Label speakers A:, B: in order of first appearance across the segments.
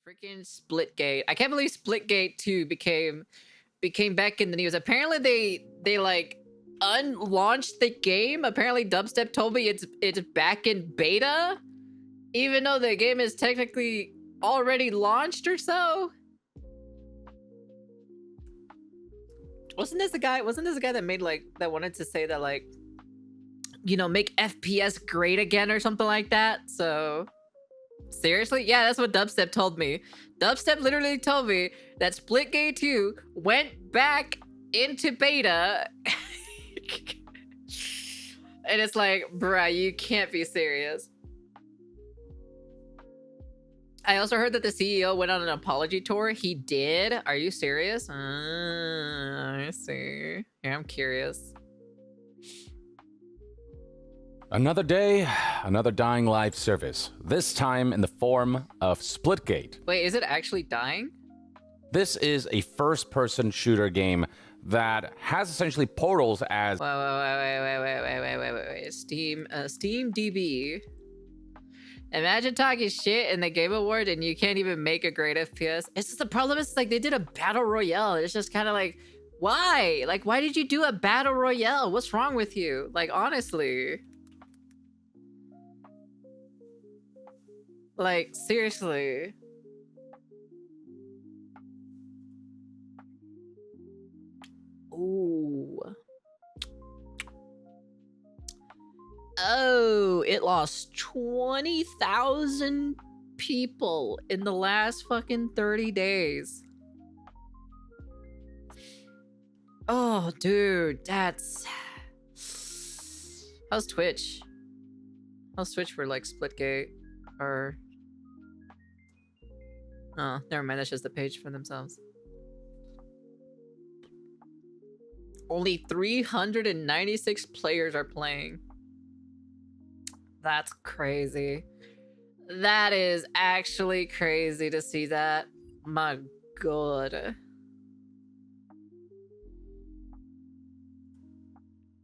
A: Freaking Splitgate. I can't believe Splitgate 2 became back in the news. Apparently they like unlaunched the game. Apparently Dubstep told me it's back in beta, even though the game is technically already launched or so. Wasn't this the guy that made like that wanted to say that like, you know, make FPS great again or something like that? So seriously? Yeah, that's what Dubstep told me. Dubstep literally told me that Splitgate 2 went back into beta. And it's like, bruh, you can't be serious. I also heard that the CEO went on an apology tour. He did? Are you serious? I see. Yeah, I'm curious.
B: Another day, another dying live service, this time in the form of Splitgate.
A: Wait, is it actually dying?
B: This is a first-person shooter game that has essentially portals as...
A: Wait. Steam DB. Imagine talking shit in the Game Award and you can't even make a great FPS. It's just the problem is like they did a battle royale. It's just kind of like, why? Like, why did you do a battle royale? What's wrong with you? Like, honestly. Like, seriously. Ooh. Oh, it lost 20,000 people in the last fucking 30 days. Oh, dude, that's... How's Twitch? How's Twitch for, like, Splitgate? Or... Oh, never mind, that's just the page for themselves. Only 396 players are playing. That's crazy. That is actually crazy to see that. My god.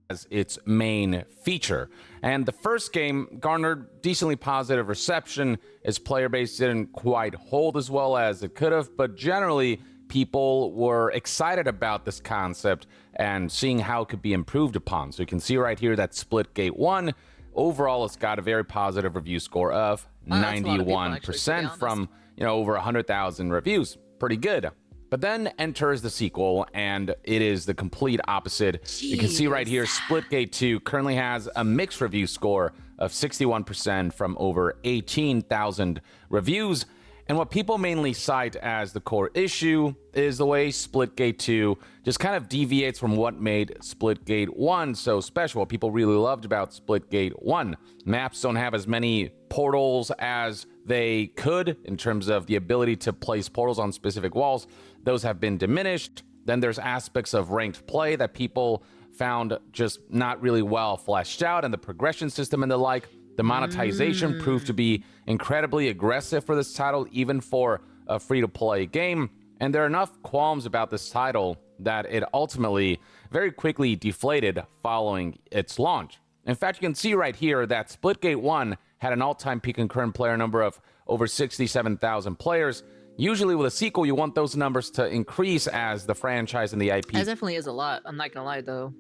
B: As its main feature. And the first game garnered decently positive reception. Its player base didn't quite hold as well as it could have, but generally people were excited about this concept and seeing how it could be improved upon. So you can see right here that Splitgate 1 overall it's got a very positive review score of 91% from, you know, over 100,000 reviews. Pretty good. But then enters the sequel, and it is the complete opposite. Jeez. You can see right here, Splitgate 2 currently has a mixed review score of 61% from over 18,000 reviews. And what people mainly cite as the core issue is the way Splitgate 2 just kind of deviates from what made Splitgate 1 so special. What people really loved about Splitgate 1. Maps don't have as many portals as they could in terms of the ability to place portals on specific walls. Those have been diminished. Then there's aspects of ranked play that people found just not really well fleshed out, and the progression system and the like. The monetization proved to be incredibly aggressive for this title, even for a free-to-play game. And there are enough qualms about this title that it ultimately very quickly deflated following its launch. In fact, you can see right here that Splitgate 1 had an all-time peak concurrent player number of over 67,000 players. Usually with a sequel, you want those numbers to increase as the franchise and the IP.
A: That definitely is a lot. I'm not gonna lie, though.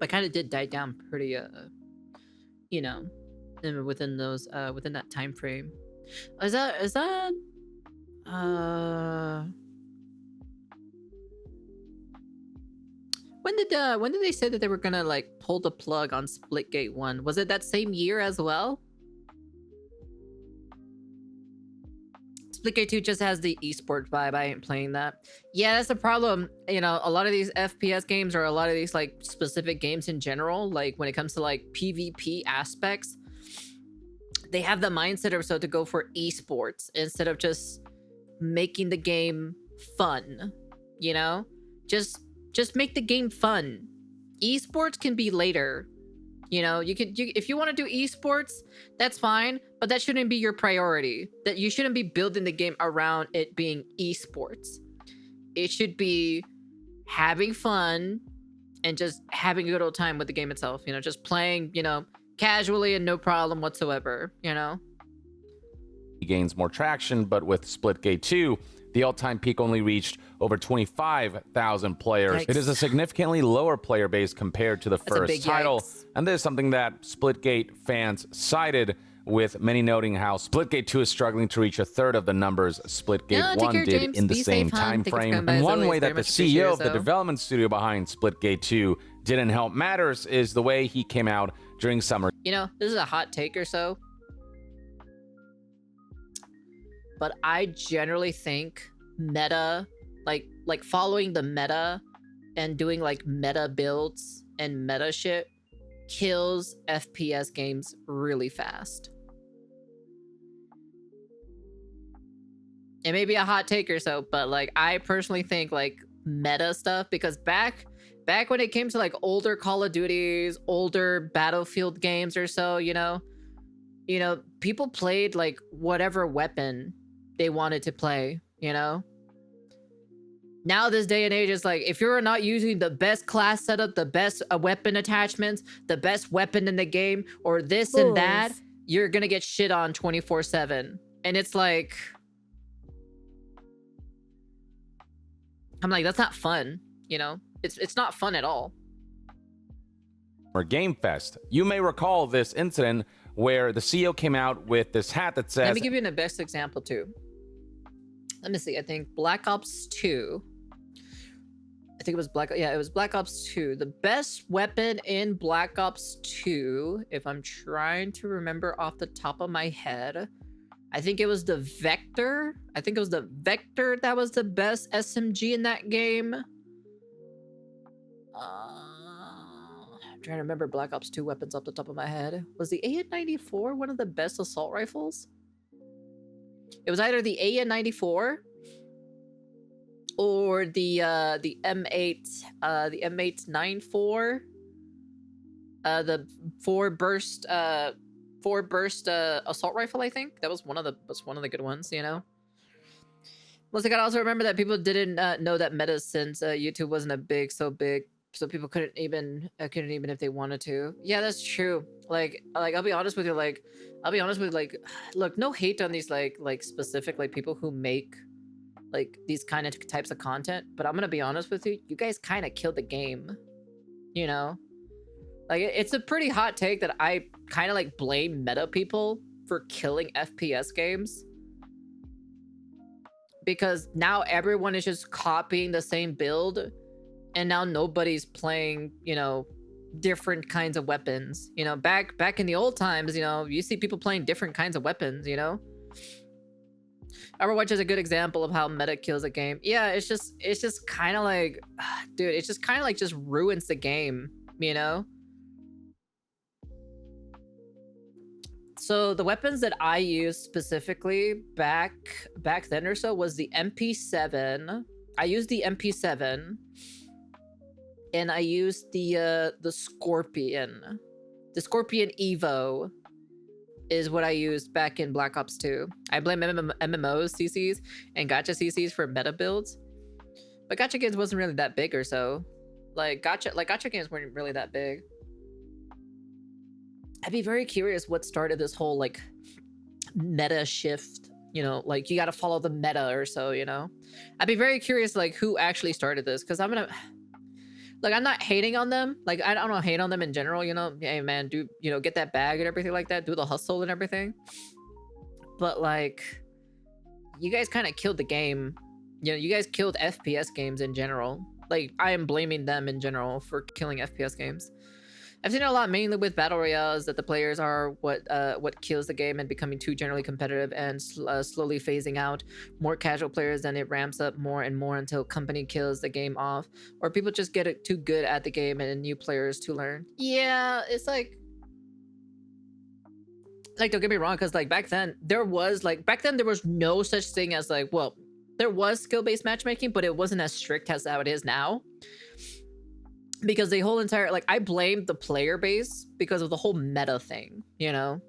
A: But kind of did die down pretty, you know, within those, within that time frame. Is that, when did they say that they were gonna like pull the plug on Splitgate 1? Was it that same year as well? Splitgate 2 just has the esports vibe. I ain't playing that. Yeah, that's the problem. You know, a lot of these FPS games or a lot of these like specific games in general, like when it comes to like PvP aspects, they have the mindset or so to go for esports instead of just making the game fun. You know, just make the game fun. Esports can be later. You know, if you want to do esports, that's fine, but that shouldn't be your priority. That you shouldn't be building the game around it being esports. It should be having fun and just having a good old time with the game itself. You know, just playing, you know, casually and no problem whatsoever, you know?
B: gains more traction, but with Splitgate 2, the all-time peak only reached over 25,000 players.
A: Yikes.
B: It is a significantly lower player base compared to the
A: That's a big
B: first title,
A: yikes.
B: and this is something that Splitgate fans cited, with many noting how Splitgate 2 is struggling to reach a third of the numbers Splitgate
A: No, take
B: 1
A: care,
B: did
A: James.
B: in the
A: Be
B: same
A: safe, hon.
B: time
A: Thank you for
B: frame.
A: coming by,
B: And
A: as
B: one
A: always.
B: way
A: Very
B: that the
A: much appreciate
B: CEO
A: it,
B: of the
A: so.
B: development studio behind Splitgate 2 didn't help matters is the way he came out during summer.
A: You know, this is a hot take or so, but I generally think meta, like following the meta and doing like meta builds and meta shit kills FPS games really fast. It may be a hot take or so, but like I personally think like meta stuff, because back when it came to like older Call of Duties, older Battlefield games or so, you know, people played like whatever weapon they wanted to play, you know? Now this day and age, it's like, if you're not using the best class setup, the best weapon attachments, the best weapon in the game, or this and that,
C: Boys.
A: you're gonna get shit on 24/7. And it's like, I'm like, that's not fun, you know? It's not fun at all.
B: Game Fest. You may recall this incident where the CEO came out with this hat that says,
A: Let me give you the best example too. Let me see. I think Black Ops 2. I think it was it was Black Ops 2. The best weapon in Black Ops 2, if I'm trying to remember off the top of my head, I think it was the Vector. I think it was the Vector that was the best SMG in that game. I'm trying to remember Black Ops 2 weapons off the top of my head. Was the AN-94 one of the best assault rifles? It was either the AN-94 or the M8, the M894, the four burst assault rifle. I think that was one of the good ones. You know. Plus, I gotta also remember that people didn't know that meta, since YouTube wasn't so big, so people couldn't even if they wanted to. Yeah, that's true. Like I'll be honest with you. Look, no hate on these like specific like people who make like these kind of types of content, but I'm gonna be honest with you. You guys kind of killed the game. You know, like it's a pretty hot take that I kind of like blame meta people for killing FPS games. Because now everyone is just copying the same build, and now nobody's playing, you know, different kinds of weapons. You know, back in the old times, you know, you see people playing different kinds of weapons, you know? Overwatch is a good example of how meta kills a game. Yeah, it's just kind of like, dude, it's just kind of like just ruins the game, you know? So the weapons that I used specifically back then or so was the MP7. I used the MP7, and I used the Scorpion. The Scorpion Evo is what I used back in Black Ops 2. I blame MMOs, CCs, and gacha CCs for meta builds, but gacha games wasn't really that big or so. Like gacha games weren't really that big. I'd be very curious what started this whole like meta shift, you know, like you got to follow the meta or so, you know. I'd be very curious like who actually started this, because I'm not hating on them. Like I don't hate on them in general, you know. Hey man, do, you know, get that bag and everything like that, do the hustle and everything. But like, you guys kind of killed the game. You know, you guys killed FPS games in general. Like I am blaming them in general for killing FPS games. I've seen it a lot, mainly with battle royales, that the players are what kills the game and becoming too generally competitive and slowly phasing out more casual players. Then it ramps up more and more until company kills the game off, or people just get it too good at the game and new players to learn. Yeah, it's like don't get me wrong, because like back then there was no such thing as like, well, there was skill-based matchmaking, but it wasn't as strict as how it is now. Because the whole entire, like, I blamed the player base because of the whole meta thing, you know?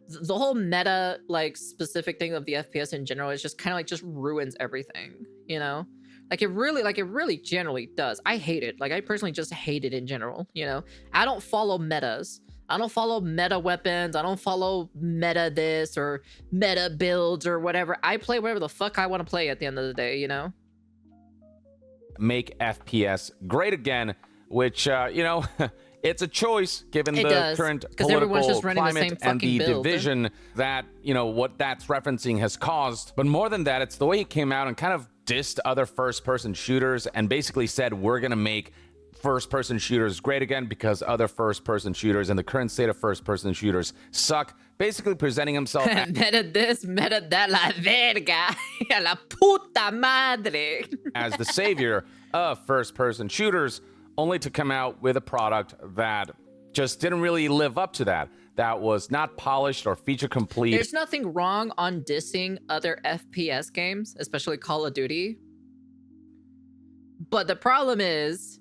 A: The whole meta, like, specific thing of the FPS in general is just kind of like just ruins everything, you know? Like it really generally does. I hate it. Like I personally just hate it in general, you know? I don't follow metas. I don't follow meta weapons. I don't follow meta this or meta builds or whatever. I play whatever the fuck I want to play at the end of the day, you know?
B: Make FPS great again, which, you know, it's a choice given the current political climate and the division that, you know, what that's referencing has caused. But more than that, it's the way he came out and kind of dissed other first-person shooters and basically said, we're going to make first-person shooters great again because other first-person shooters and the current state of first-person shooters suck. Basically presenting himself as
A: meta this, meta that, la verga, la puta madre,
B: as the savior of first-person shooters, only to come out with a product that just didn't really live up to that. That was not polished or feature complete.
A: There's nothing wrong on dissing other FPS games, especially Call of Duty. But the problem is,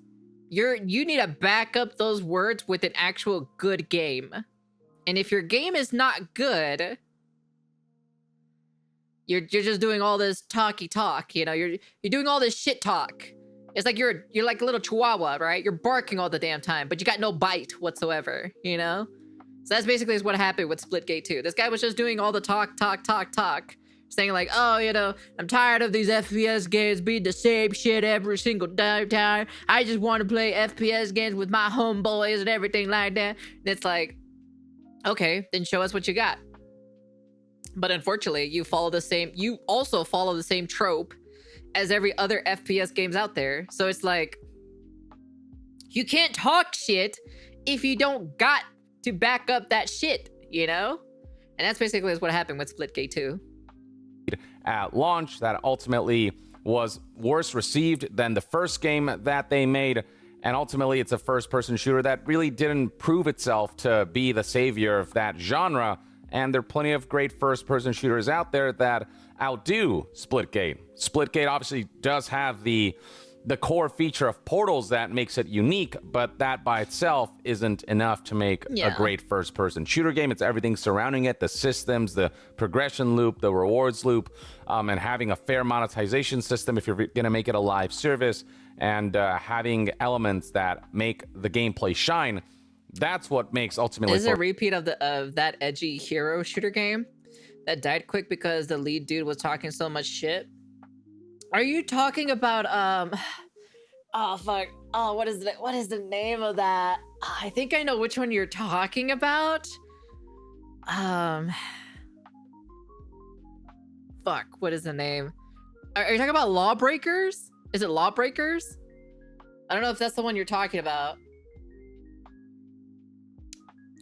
A: you need to back up those words with an actual good game. And if your game is not good, you're just doing all this talky talk, you know, you're doing all this shit talk. It's like you're like a little chihuahua, right? You're barking all the damn time, but you got no bite whatsoever, you know? So that's basically what happened with Splitgate 2. This guy was just doing all the talk, saying like, oh, you know, I'm tired of these FPS games being the same shit every single damn time. I just want to play FPS games with my homeboys and everything like that. And it's like, okay, then show us what you got. But unfortunately, you also follow the same trope as every other FPS games out there. So it's like, you can't talk shit if you don't got to back up that shit, you know? And that's basically what happened with Splitgate 2.
B: At launch, that ultimately was worse received than the first game that they made. And ultimately, it's a first-person shooter that really didn't prove itself to be the savior of that genre. And there are plenty of great first-person shooters out there that outdo Splitgate. Splitgate obviously does have the core feature of portals that makes it unique, but that by itself isn't enough to make a great first-person shooter game. It's everything surrounding it, the systems, the progression loop, the rewards loop, and having a fair monetization system if you're going to make it a live service, and having elements that make the gameplay shine. That's what makes ultimately...
A: Is it a repeat of that edgy hero shooter game that died quick because the lead dude was talking so much shit? Are you talking about oh fuck, oh what is the name of that? I think I know which one you're talking about. Fuck, what is the name? Are you talking about Lawbreakers? Is it Lawbreakers? I don't know if that's the one you're talking about.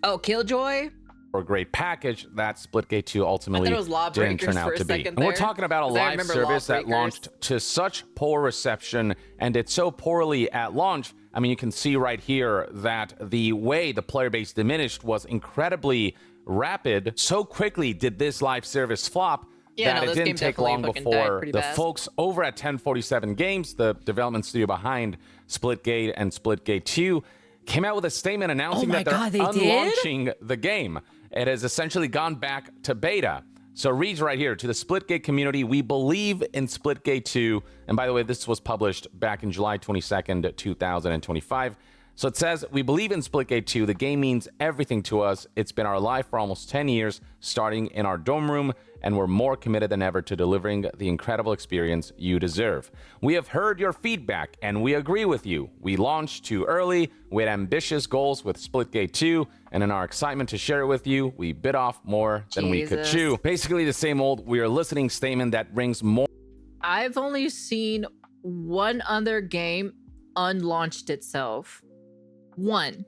A: Oh, Killjoy?
B: Or a great package that Splitgate 2 ultimately didn't turn out to be. And we're talking about a live service that launched to such poor reception and did so poorly at launch. I mean, you can see right here that the way the player base diminished was incredibly rapid. So quickly did this live service flop that it didn't take long before the folks over at 1047 Games, the development studio behind Splitgate and Splitgate 2, came out with a statement announcing that they're unlaunching the game. It has essentially gone back to beta. So it reads right here, to the Splitgate community, we believe in Splitgate 2. And by the way, this was published back in July 22nd, 2025. So it says, we believe in Splitgate 2. The game means everything to us. It's been our life for almost 10 years, starting in our dorm room, and we're more committed than ever to delivering the incredible experience you deserve. We have heard your feedback, and we agree with you. We launched too early. We had ambitious goals with Splitgate 2, and in our excitement to share it with you, we bit off more than we could chew. Basically the same old we are listening statement that rings more.
A: I've only seen one other game unlaunched itself. One.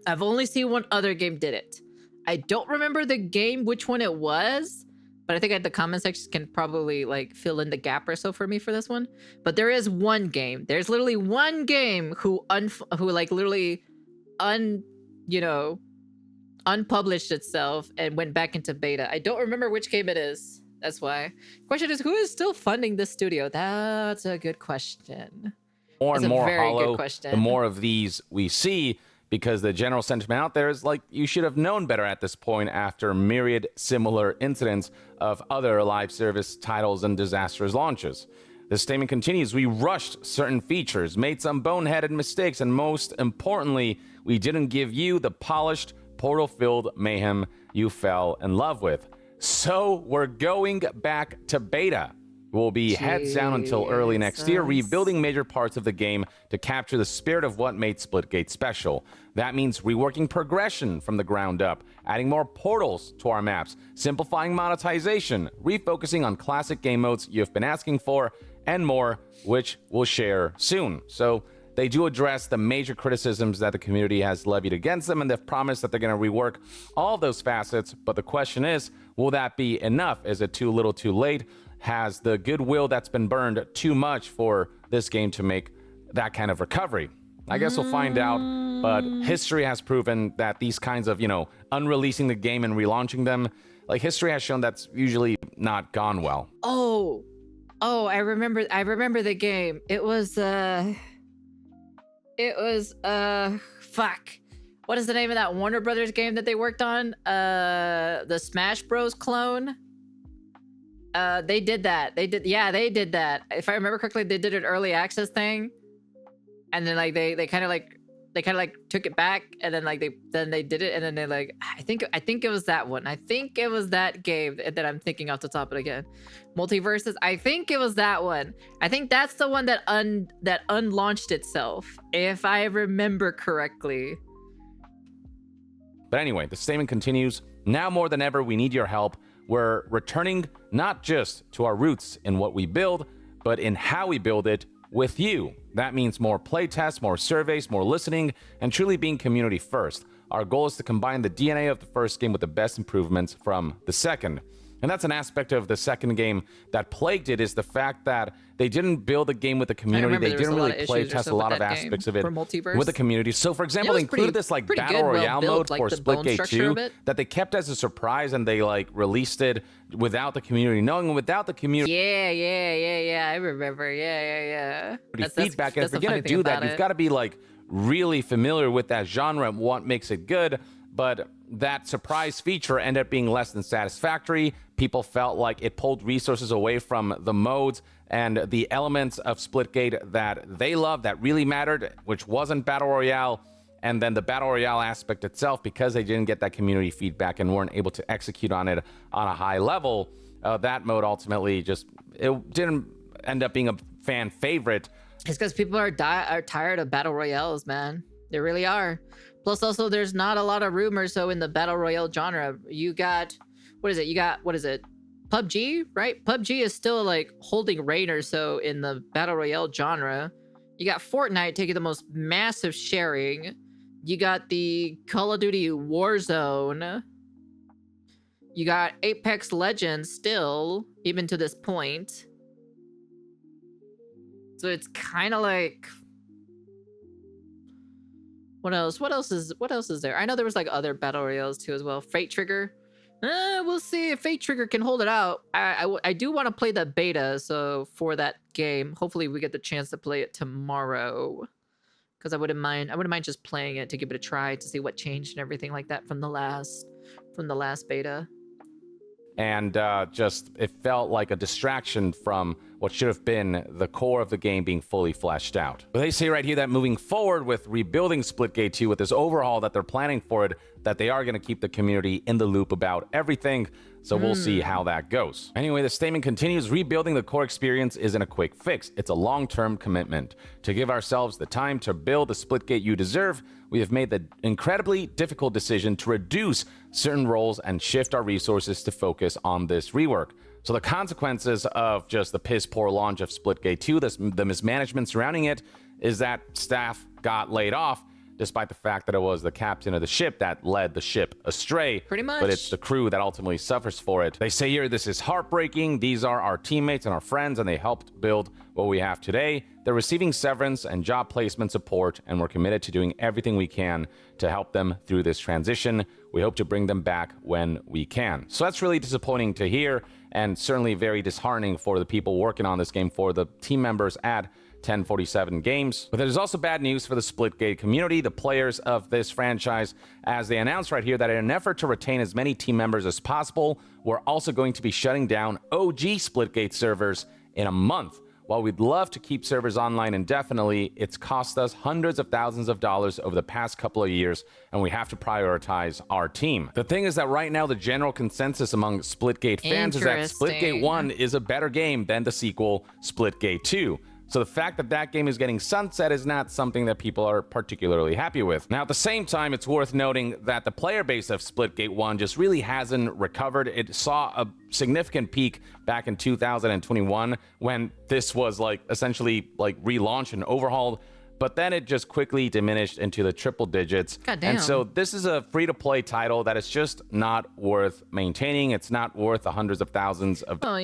A: I've only seen one other game did it. I don't remember the game, which one it was, but I think the comment section can probably like fill in the gap or so for me for this one. But there is one game. There's literally one game who literally unpublished itself and went back into beta. I don't remember which game it is. That's why. Question is, who is still funding this studio? That's a good question.
B: More and more hollow, the more of these we see, because the general sentiment out there is like, you should have known better at this point after myriad similar incidents of other live service titles and disastrous launches. The statement continues, we rushed certain features, made some boneheaded mistakes, and most importantly, we didn't give you the polished, portal-filled mayhem you fell in love with. So we're going back to beta. We'll be heads down until early next year, rebuilding major parts of the game to capture the spirit of what made Splitgate special. That means reworking progression from the ground up, adding more portals to our maps, simplifying monetization, refocusing on classic game modes you've been asking for, and more, which we'll share soon. So they do address the major criticisms that the community has levied against them, and they've promised that they're going to rework all of those facets. But the question is, will that be enough? Is it too little too late? Has the goodwill that's been burned too much for this game to make that kind of recovery? I guess we'll find out, but history has proven that these kinds of, unreleasing the game and relaunching them, like history has shown that's usually not gone well.
A: Oh, I remember the game. It was fuck. What is the name of that Warner Brothers game that they worked on? The Smash Bros. Clone. They did that. They did that. If I remember correctly, they did an early access thing, and then like they kind of like took it back, and then like they did it, and then they like I think it was that one. I think it was that game that I'm thinking off the top of it again. Multiverses. I think it was that one. I think that's the one that unlaunched itself, if I remember correctly.
B: But anyway, the statement continues. Now more than ever, we need your help. We're returning not just to our roots in what we build, but in how we build it with you. That means more playtests, more surveys, more listening, and truly being community first. Our goal is to combine the DNA of the first game with the best improvements from the second. And that's an aspect of the second game that plagued it, is the fact that they didn't build a game with the community. They didn't really play test a lot of aspects of it with the community. So for example, they included this like battle royale mode for Splitgate 2 that they kept as a surprise, and they like released it without the community knowing, without the community.
A: Yeah. I remember. Yeah.
B: That's feedback. And if you're gonna do that, you've got to be like really familiar with that genre and what makes it good. But that surprise feature ended up being less than satisfactory. People felt like it pulled resources away from the modes and the elements of Splitgate that they loved, that really mattered, which wasn't Battle Royale. And then the Battle Royale aspect itself, because they didn't get that community feedback and weren't able to execute on it on a high level, that mode ultimately it didn't end up being a fan favorite.
A: It's because people are tired of Battle Royales, man. They really are. Plus, also, there's not a lot of rumors. So in the Battle Royale genre, you got, what is it? PUBG, right? PUBG is still like holding reign or so in the Battle Royale genre. You got Fortnite taking the most massive sharing. You got the Call of Duty Warzone. You got Apex Legends still, even to this point. So it's kind of like, what else is there? I know there was like other battle royales too as well. Fate Trigger. We'll see if Fate Trigger can hold it out. I do want to play the beta, so for that game, hopefully we get the chance to play it tomorrow. Because I wouldn't mind just playing it to give it a try to see what changed and everything like that from the last beta.
B: And it felt like a distraction from what should have been the core of the game being fully fleshed out. But they say right here that moving forward with rebuilding Splitgate 2, with this overhaul that they're planning for it, that they are going to keep the community in the loop about everything. So we'll see how that goes. Anyway, the statement continues, rebuilding the core experience isn't a quick fix. It's a long-term commitment. To give ourselves the time to build the Splitgate you deserve, we have made the incredibly difficult decision to reduce certain roles and shift our resources to focus on this rework. So the consequences of just the piss-poor launch of Splitgate 2, the mismanagement surrounding it, is that staff got laid off, despite the fact that it was the captain of the ship that led the ship astray.
A: Pretty much.
B: But it's the crew that ultimately suffers for it. They say here, this is heartbreaking. These are our teammates and our friends, and they helped build what we have today. They're receiving severance and job placement support, and we're committed to doing everything we can to help them through this transition. We hope to bring them back when we can. So that's really disappointing to hear, and certainly very disheartening for the people working on this game, for the team members at 1047 Games. But there's also bad news for the Splitgate community, the players of this franchise, as they announced right here that in an effort to retain as many team members as possible, we're also going to be shutting down OG Splitgate servers in a month. while we'd love to keep servers online indefinitely, it's cost us hundreds of thousands of dollars over the past couple of years, and we have to prioritize our team. The thing is that right now, the general consensus among Splitgate fans is that Splitgate 1 is a better game than the sequel, Splitgate 2. So the fact that that game is getting sunset is not something that people are particularly happy with. Now, at the same time, it's worth noting that the player base of Splitgate 1 just really hasn't recovered. It saw a significant peak back in 2021 when this was essentially relaunched and overhauled. But then it just quickly diminished into the triple digits.
A: Goddamn.
B: And so this is a free-to-play title that is just not worth maintaining. It's not worth the hundreds of thousands of...
A: Well,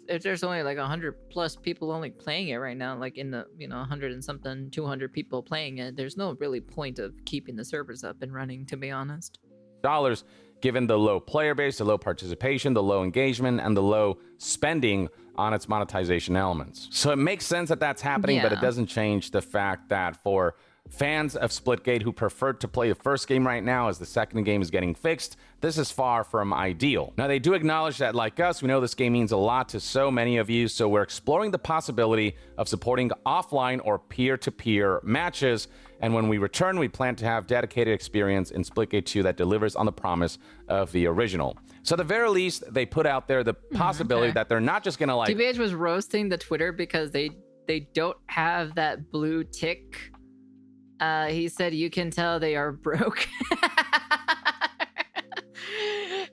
A: if there's only 100 plus people only playing it right now, in the 100 and something 200 people playing it, there's no really point of keeping the servers up and running, to be honest.
B: Dollars, given the low player base, the low participation, the low engagement, and the low spending on its monetization elements. So it makes sense that that's happening, but it doesn't change the fact that for fans of Splitgate who preferred to play the first game right now as the second game is getting fixed, this is far from ideal. Now, they do acknowledge that, like us, we know this game means a lot to so many of you, so we're exploring the possibility of supporting offline or peer-to-peer matches. And when we return, we plan to have dedicated experience in Splitgate 2 that delivers on the promise of the original. So at the very least, they put out there the possibility that they're not just gonna
A: TBH was roasting the Twitter because they don't have that blue tick. He said you can tell they are broke.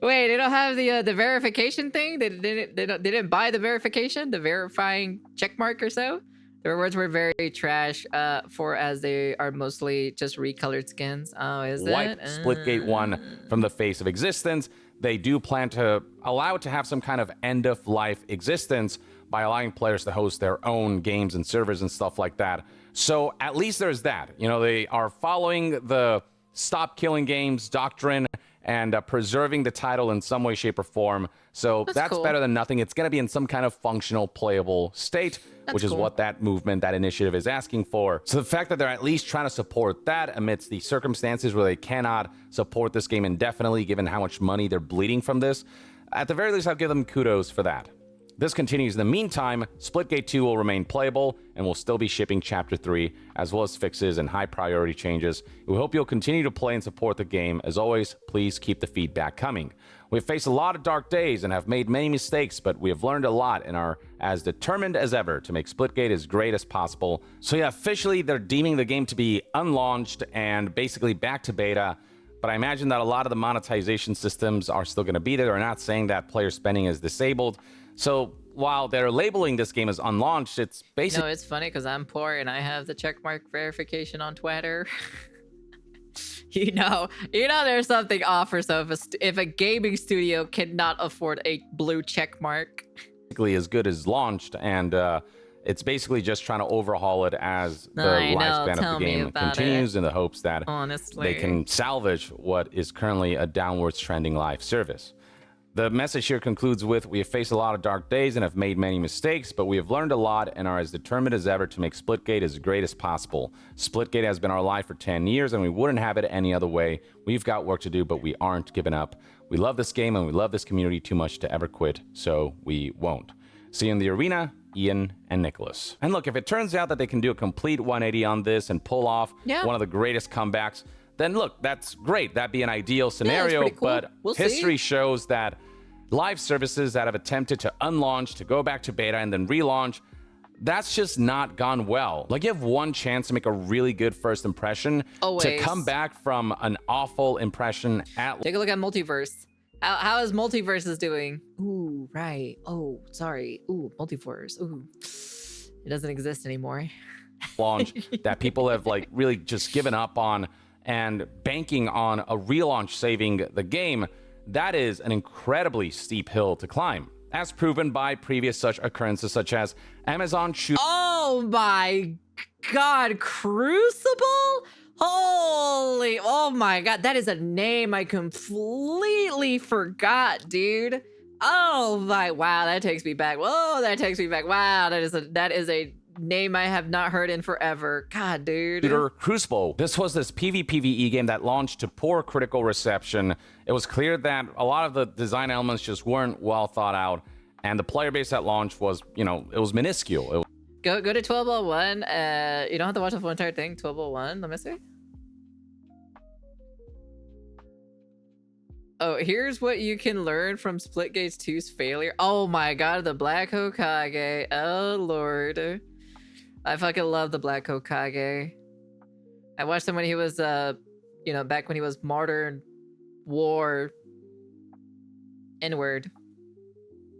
A: Wait, they don't have the verification thing? They didn't buy the verification, the verifying checkmark or so? Their words were very trash, as they are mostly just recolored skins. Oh, is
B: wipe
A: it?
B: Splitgate 1 from the face of existence. They do plan to allow it to have some kind of end-of-life existence by allowing players to host their own games and servers and stuff like that. So at least there's that. They are following the stop killing games doctrine and preserving the title in some way, shape, or form. So that's
A: cool.
B: better than nothing. It's going to be in some kind of functional, playable state, which is what that movement, that initiative is asking for. So the fact that they're at least trying to support that amidst the circumstances where they cannot support this game indefinitely, given how much money they're bleeding from this, at the very least, I'll give them kudos for that. This continues. In the meantime, Splitgate 2 will remain playable and will still be shipping Chapter 3, as well as fixes and high-priority changes. We hope you'll continue to play and support the game. As always, please keep the feedback coming. We've faced a lot of dark days and have made many mistakes, but we have learned a lot and are as determined as ever to make Splitgate as great as possible. So yeah, officially, they're deeming the game to be unlaunched and basically back to beta. But I imagine that a lot of the monetization systems are still going to be there. They're not saying that player spending is disabled. So while they're labeling this game as unlaunched, it's basically...
A: No, it's funny because I'm poor and I have the checkmark verification on Twitter. you know there's something off or so if a gaming studio cannot afford a blue checkmark.
B: As good as launched, and it's basically just trying to overhaul it as the lifespan of the game continues in the hopes that they can salvage what is currently a downwards trending live service. The message here concludes with, we have faced a lot of dark days and have made many mistakes, but we have learned a lot and are as determined as ever to make Splitgate as great as possible. Splitgate has been our life for 10 years and we wouldn't have it any other way. We've got work to do, but we aren't giving up. We love this game and we love this community too much to ever quit, so we won't. See you in the arena, Ian and Nicholas. And look, if it turns out that they can do a complete 180 on this and pull off one of the greatest comebacks, then look, that's great. That'd be an ideal scenario, cool. But history shows that live services that have attempted to unlaunch, to go back to beta, and then relaunch, that's just not gone well. Like, you have one chance to make a really good first impression.
A: Always.
B: To come back from an awful impression at...
A: Take a look at Multiverse. How is Multiverse doing? Ooh, right. Oh, sorry. Ooh, Multiverse. Ooh. It doesn't exist anymore.
B: Launch that people have really just given up on, and banking on a relaunch saving the game, that is an incredibly steep hill to climb, as proven by previous such occurrences such as Amazon
A: Oh my god, Crucible? Holy, oh my god, that is a name I completely forgot, dude. Oh my, wow, that takes me back. Whoa, that takes me back. Wow, that is a name I have not heard in forever. God, dude.
B: Crucible. This was this PvPvE game that launched to poor critical reception. It was clear that a lot of the design elements just weren't well thought out, and the player base at launch was, it was minuscule.
A: Go to 1201. You don't have to watch the full entire thing. 1201. Let me see. Oh, here's what you can learn from Splitgate 2's failure. Oh my god, the Black Hokage. Oh lord. I fucking love the Black Hokage. I watched him when he was back when he was Modern War N-word.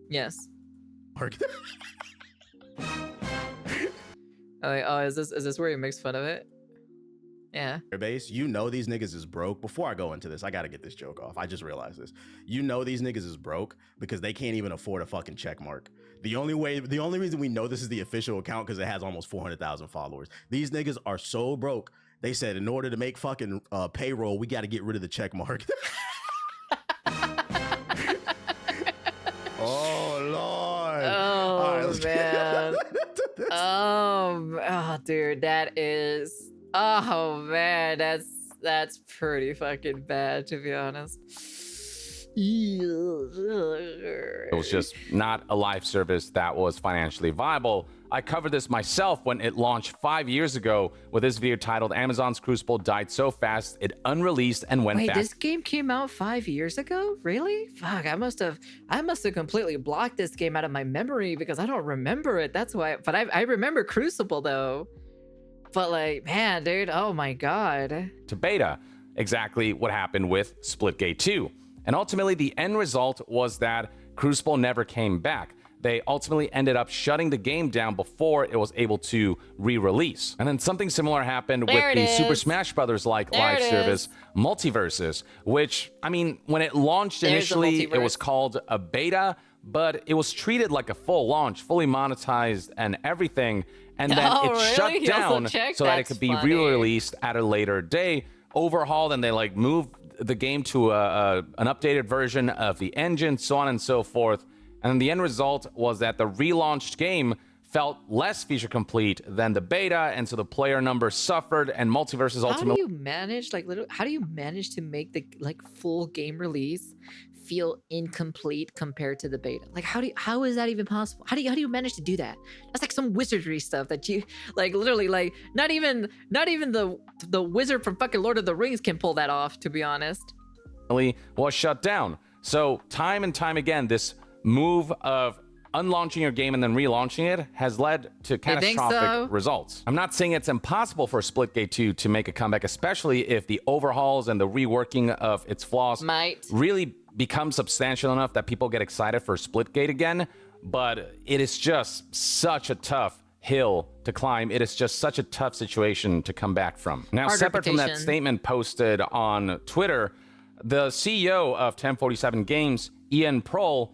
A: Yes. Oh, is this where he makes fun of it? Yeah.
C: Base, you know these niggas is broke. Before I go into this, I gotta get this joke off. I just realized this. You know these niggas is broke because they can't even afford a fucking check mark. The only reason we know this is the official account because it has almost 400,000 followers. These niggas are so broke. They said in order to make fucking payroll, we got to get rid of the check mark. Oh Lord.
A: Oh
C: right,
A: man. Oh, dude, that is. Oh man, that's pretty fucking bad, to be honest.
B: It was just not a live service that was financially viable. I covered this myself when it launched 5 years ago with this video titled Amazon's Crucible died so fast it unreleased and went
A: Wait,
B: back.
A: this game came out 5 years ago? Really? Fuck, I must have completely blocked this game out of my memory because I don't remember it. That's why. But I remember Crucible though. But like, man, dude, oh my god.
B: To beta, exactly what happened with Splitgate 2. And ultimately, the end result was that Crucible never came back. They ultimately ended up shutting the game down before it was able to re-release. And then something similar happened with the Super Smash Bros. Like live service, Multiverses, which, I mean, when it launched initially, it was called a beta, but it was treated like a full launch, fully monetized and everything. And then it shut down so that it could be re-released at a later day, overhauled, and they like moved the game to an updated version of the engine, so on and so forth. And the end result was that the relaunched game felt less feature complete than the beta, and so the player numbers suffered, and Multiverses ultimately.
A: How do you manage, like, literally, how do you manage to make the full game release feel incomplete compared to the beta? Like, how is that even possible? How do you manage to do that? That's like some wizardry stuff that you like, literally, like not even the wizard from fucking Lord of the Rings can pull that off, to be honest.
B: Was shut down. So time and time again, this move of unlaunching your game and then relaunching it has led to catastrophic results. I'm not saying it's impossible for Splitgate 2 to make a comeback, especially if the overhauls and the reworking of its flaws really become substantial enough that people get excited for Splitgate again. But it is just such a tough hill to climb. It is just such a tough situation to come back from. Now, separate from that statement posted on Twitter, the CEO of 1047 Games, Ian Prohl,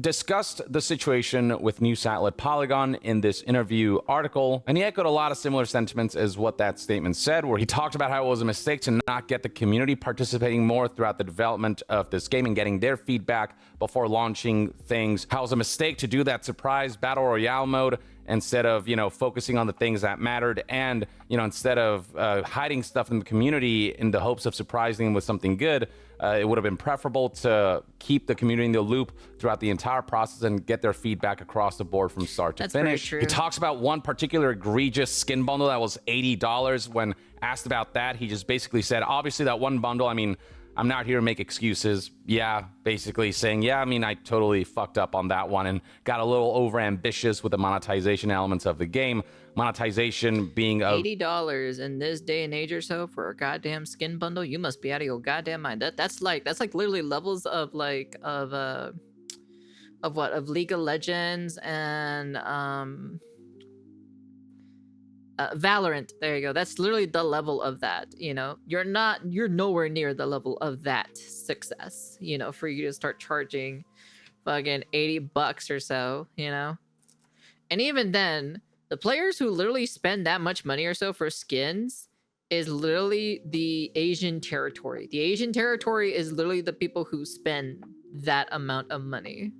B: discussed the situation with news outlet Polygon in this interview article, and he echoed a lot of similar sentiments as what that statement said, where he talked about how it was a mistake to not get the community participating more throughout the development of this game and getting their feedback before launching things, how it was a mistake to do that surprise battle royale mode instead of, focusing on the things that mattered, and, instead of hiding stuff in the community in the hopes of surprising them with something good. It would have been preferable to keep the community in the loop throughout the entire process and get their feedback across the board from start to finish. He talks about one particular egregious skin bundle that was $80. When asked about that, he just basically said, obviously that one bundle, I mean, I'm not here to make excuses. Yeah, basically saying, yeah, I mean, I totally fucked up on that one and got a little overambitious with the monetization elements of the game. Monetization being
A: $80 in this day and age or so for a goddamn skin bundle. You must be out of your goddamn mind. That's like literally levels of of League of Legends and Valorant. There you go. That's literally the level of that. You're nowhere near the level of that success, for you to start charging fucking $80 or so, and even then, the players who literally spend that much money or so for skins is literally the Asian territory. The Asian territory is literally the people who spend that amount of money.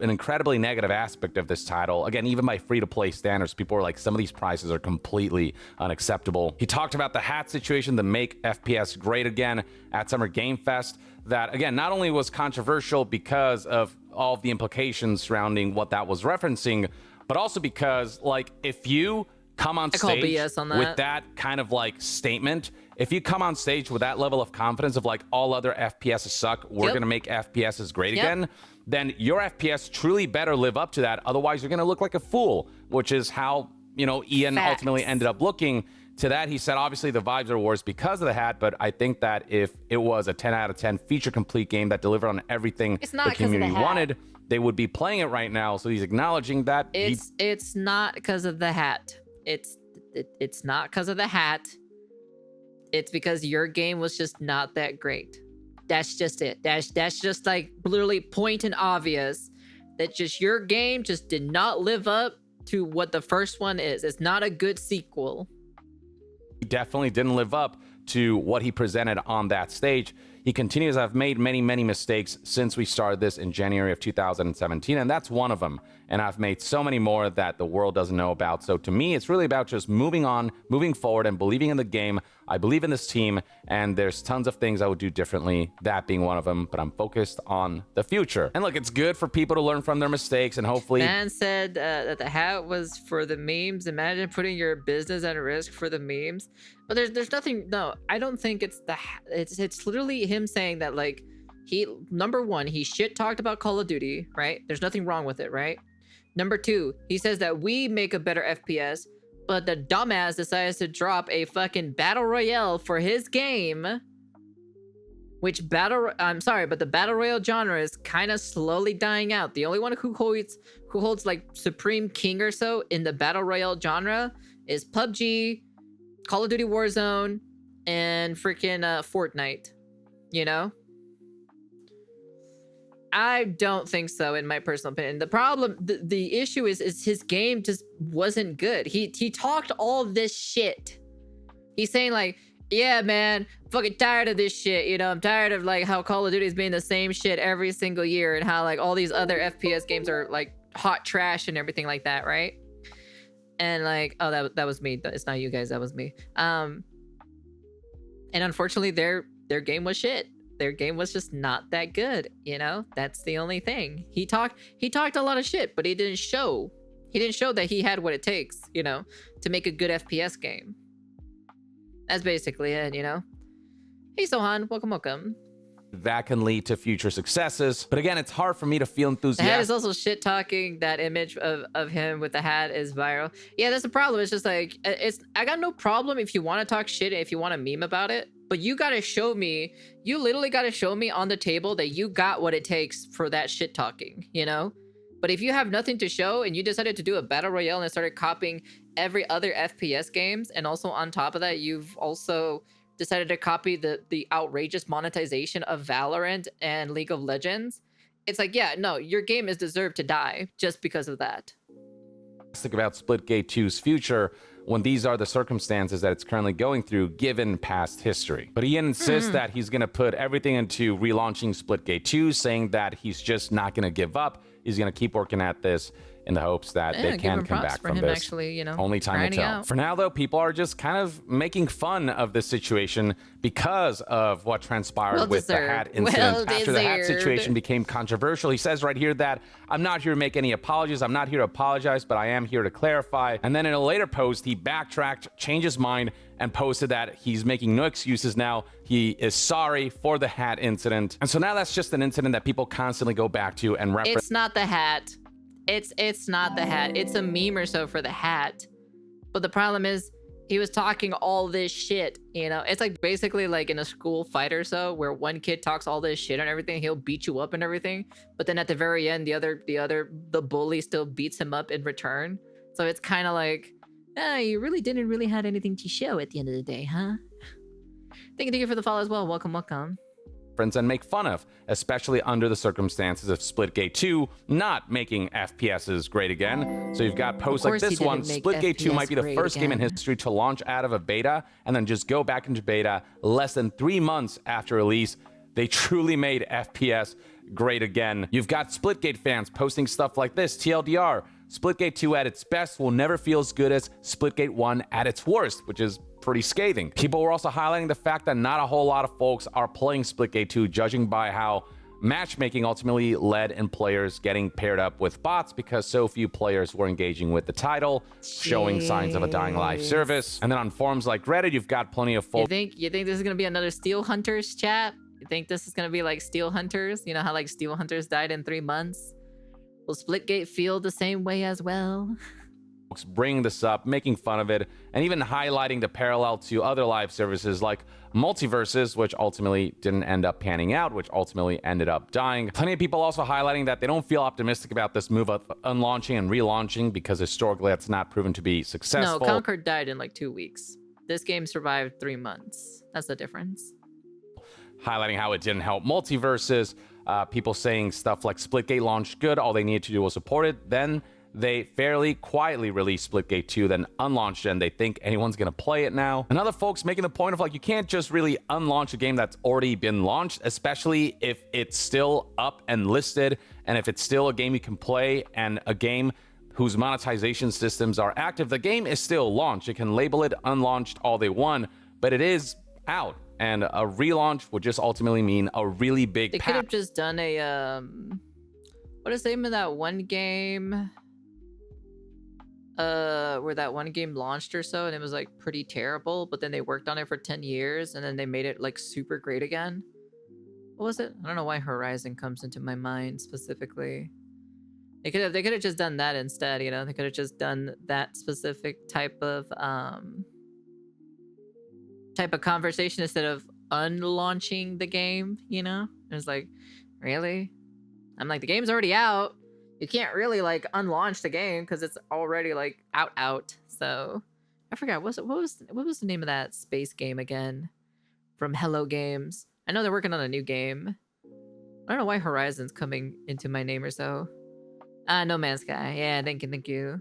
B: An incredibly negative aspect of this title. Again, even by free-to-play standards, people are like, some of these prices are completely unacceptable. He talked about the hat situation, the Make FPS Great Again at Summer Game Fest, that, again, not only was controversial because of all of the implications surrounding what that was referencing, but also because, like, if you come on
A: I call
B: stage
A: BS on that.
B: with that kind of like statement, if you come on stage with that level of confidence of like all other FPSs suck, we're gonna make FPSs great again, then your FPS truly better live up to that. Otherwise, you're gonna look like a fool, which is how, you know, Ian ultimately ended up looking. To that, he said, obviously the vibes are worse because of the hat, but I think that if it was a 10 out of 10 feature complete game that delivered on everything the community wanted, they would be playing it right now. So he's acknowledging that
A: it's not because of the hat. It's not because of the hat. It's because your game was just not that great. That's just it. That's just like literally point and obvious that just your game just did not live up to what the first one is. It's not a good sequel.
B: He definitely didn't live up to what he presented on that stage. He continues, I've made many, many mistakes since we started this in January of 2017, and that's one of them. And I've made so many more that the world doesn't know about. So to me, it's really about just moving on, moving forward, and believing in the game. I believe in this team, and there's tons of things I would do differently, that being one of them, but I'm focused on the future. And look, it's good for people to learn from their mistakes, and hopefully...
A: Man said that the hat was for the memes. Imagine putting your business at risk for the memes. But there's nothing, no, I don't think it's the hat. It's literally him saying that, like, number one, he shit talked about Call of Duty, right? There's nothing wrong with it, right? Number two, he says that we make a better FPS, but the dumbass decides to drop a fucking battle royale for his game, which I'm sorry, but the battle royale genre is kind of slowly dying out. The only one who holds like supreme king or so in the battle royale genre is PUBG, Call of Duty Warzone, and freaking Fortnite, you know? I don't think so, in my personal opinion. The problem, the issue is his game just wasn't good. He talked all this shit. He's saying like, yeah, man, fucking tired of this shit. You know, I'm tired of like how Call of Duty is being the same shit every single year, and how like all these other FPS games are like hot trash and everything like that, right? And like, oh, that was me. It's not you guys. That was me. And unfortunately, their game was shit. Their game was just not that good, you know? That's the only thing. He talked a lot of shit, but he didn't show that he had what it takes, you know, to make a good FPS game. That's basically it, you know? Hey, Sohan, welcome.
B: That can lead to future successes. But again, it's hard for me to feel enthusiastic.
A: The hat is also shit talking. That image of him with the hat is viral. Yeah, that's the problem. It's just like, I got no problem if you want to talk shit, if you want to meme about it. But you gotta show me, you literally gotta show me on the table that you got what it takes for that shit talking, you know? But if you have nothing to show and you decided to do a battle royale and started copying every other FPS games, and also on top of that, you've also decided to copy the outrageous monetization of Valorant and League of Legends, it's like, yeah, no, your game is deserved to die just because of that.
B: About Splitgate 2's future when these are the circumstances that it's currently going through given past history. But Ian insists that he's going to put everything into relaunching Splitgate 2, saying that he's just not going to give up. He's going to keep working at this in the hopes that they can come back from this.
A: Actually, you know,
B: only time will tell.
A: out.
B: For now, though, people are just kind of making fun of this situation because of what transpired with the hat incident. After the hat situation became controversial, he says right here that I'm not here to make any apologies. I'm not here to apologize, but I am here to clarify. And then in a later post, he backtracked, changed his mind, and posted that he's making no excuses now. He is sorry for the hat incident. And so now that's just an incident that people constantly go back to and reference.
A: It's not the hat. It's not the hat. It's a meme or so for the hat. But the problem is he was talking all this shit, you know? It's like basically like in a school fight or so where one kid talks all this shit and everything, he'll beat you up and everything. But then at the very end, the bully still beats him up in return. So it's kind of like, you really didn't really have anything to show at the end of the day, huh? Thank you for the follow as well. Welcome.
B: And make fun of, especially under the circumstances of Splitgate 2 not making FPSs great again. So you've got posts like this one. Splitgate 2 might be the first game in history to launch out of a beta and then just go back into beta less than 3 months after release. They truly made FPS great again. You've got Splitgate fans posting stuff like this. TLDR, Splitgate 2 at its best will never feel as good as Splitgate 1 at its worst, which is pretty scathing. People were also highlighting the fact that not a whole lot of folks are playing Splitgate 2, judging by how matchmaking ultimately led in players getting paired up with bots because so few players were engaging with the title, showing signs of a dying live service. And then on forums like Reddit, you've got plenty of folks.
A: You think this is gonna be another Steel Hunters chat? You think this is gonna be like Steel Hunters? You know how like Steel Hunters died in 3 months? Will Splitgate feel the same way as well?
B: Bringing this up, making fun of it, and even highlighting the parallel to other live services like multiverses, which ultimately didn't end up panning out, which ultimately ended up dying. Plenty of people also highlighting that they don't feel optimistic about this move of unlaunching and relaunching because historically that's not proven to be successful.
A: No, Concord died in like 2 weeks. This game survived 3 months. That's the difference.
B: Highlighting how it didn't help multiverses, people saying stuff like Splitgate launched good, all they needed to do was support it, then they fairly quietly released Splitgate 2, then unlaunched it, and they think anyone's gonna play it now. And other folks making the point of like, you can't just really unlaunch a game that's already been launched, especially if it's still up and listed, and if it's still a game you can play, and a game whose monetization systems are active. The game is still launched. You can label it unlaunched all they want, but it is out. And a relaunch would just ultimately mean a really big
A: They could have just done a, what is the name of that one game? Where that one game launched or so, and it was like pretty terrible, but then they worked on it for 10 years and then they made it like super great again. What was it? I don't know why Horizon comes into my mind specifically. They could have just done that instead, you know? They could have just done that specific type of conversation instead of unlaunching the game, you know? It was like, really? I'm like, the game's already out. You can't really like unlaunch the game because it's already like out. So I forgot what was the name of that space game again from Hello Games. I know they're working on a new game. I don't know why Horizon's coming into my name or so. No Man's Sky. Yeah, thank you.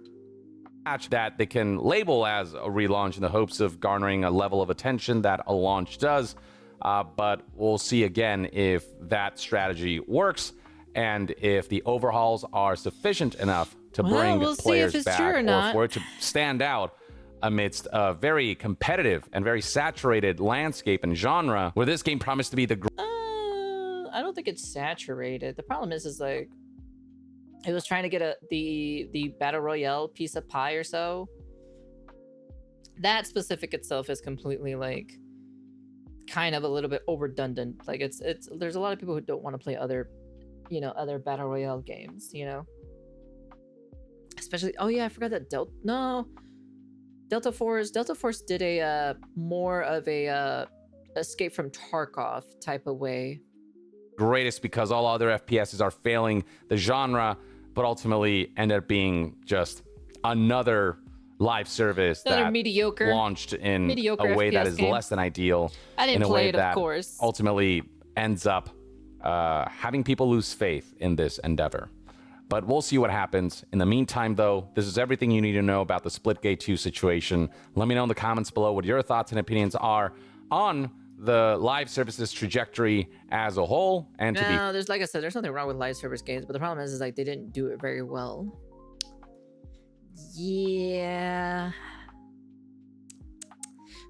B: Patch that they can label as a relaunch in the hopes of garnering a level of attention that a launch does. But we'll see again if that strategy works. And if the overhauls are sufficient enough to bring players back, or for it to stand out amidst a very competitive and very saturated landscape and genre, where this game promised to be the...
A: I don't think it's saturated. The problem is like, it was trying to get the Battle Royale piece of pie or so. That specific itself is completely like, kind of a little bit redundant. Like there's a lot of people who don't want to play other Battle Royale games, you know? Especially, oh yeah, I forgot that Delta Force did a more of a Escape from Tarkov type of way.
B: Greatest because all other FPSs are failing the genre, but ultimately ended up being just another live service that launched in a way that is less than ideal.
A: I didn't play it, of course.
B: Ultimately ends up having people lose faith in this endeavor. But we'll see what happens. In the meantime, though, this is everything you need to know about the Splitgate 2 situation. Let me know in the comments below what your thoughts and opinions are on the live services trajectory as a whole. And
A: there's, like I said, there's nothing wrong with live service games, but the problem is like they didn't do it very well. Yeah.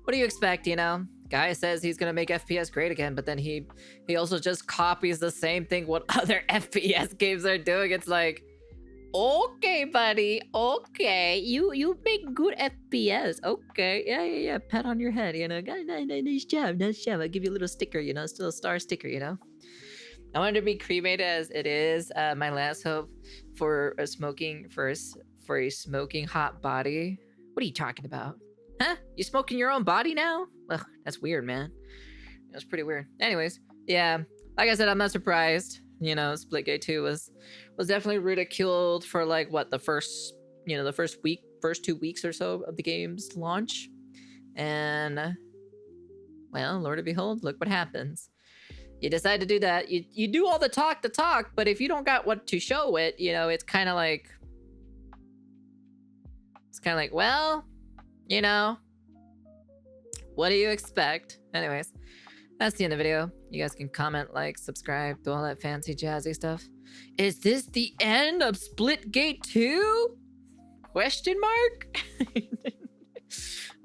A: What do you expect, you know? Guy says he's gonna make FPS great again, but then he also just copies the same thing what other FPS games are doing. It's like, okay, buddy, okay, you make good FPS, okay, yeah, pat on your head, you know, nice job, I'll give you a little sticker, you know, still a star sticker, you know. I wanted to be cremated as it is my last hope for a smoking hot body. What are you talking about? Huh? You smoking your own body now? Ugh, that's weird, man. That's pretty weird. Anyways, yeah, like I said, I'm not surprised. You know, Splitgate 2 was definitely ridiculed for like what the first 2 weeks or so of the game's launch, and well, Lord of behold, look what happens. You decide to do that. You do all the talk, but if you don't got what to show it, you know, it's kind of like, well, you know, what do you expect? Anyways, that's the end of the video. You guys can comment, like, subscribe, do all that fancy jazzy stuff. Is this the end of Splitgate 2? Question mark?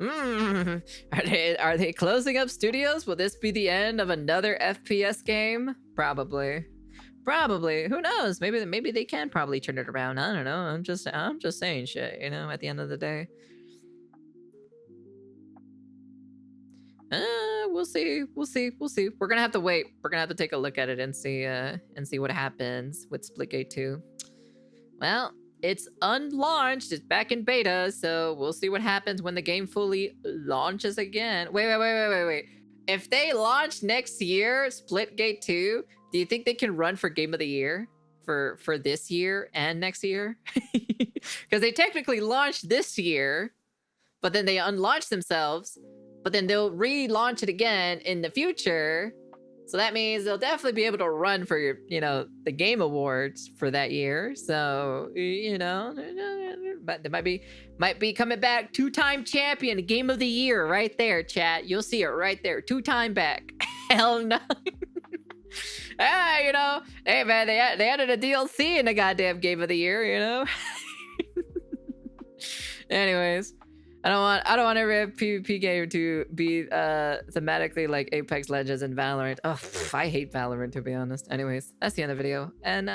A: Are they closing up studios? Will this be the end of another FPS game? Probably. Probably. Who knows? Maybe they can probably turn it around. I don't know. I'm just saying shit, you know, at the end of the day. We'll see. We're gonna have to wait. We're gonna have to take a look at it and see what happens with Splitgate 2. Well, it's unlaunched. It's back in beta, so we'll see what happens when the game fully launches again. Wait. If they launch next year, Splitgate 2, do you think they can run for Game of the Year for this year and next year? Because they technically launched this year, but then they unlaunched themselves, but then they'll relaunch it again in the future. So that means they'll definitely be able to run for your, you know, the game awards for that year. So, you know, but they might be coming back, 2-time champion, Game of the Year, right there, chat. You'll see it right there, 2-time back. Hell no. You know, hey man, they added a DLC in the goddamn Game of the Year, you know. Anyways. I don't want every PvP game to be thematically like Apex Legends and Valorant. Oh, I hate Valorant, to be honest. Anyways, that's the end of the video. And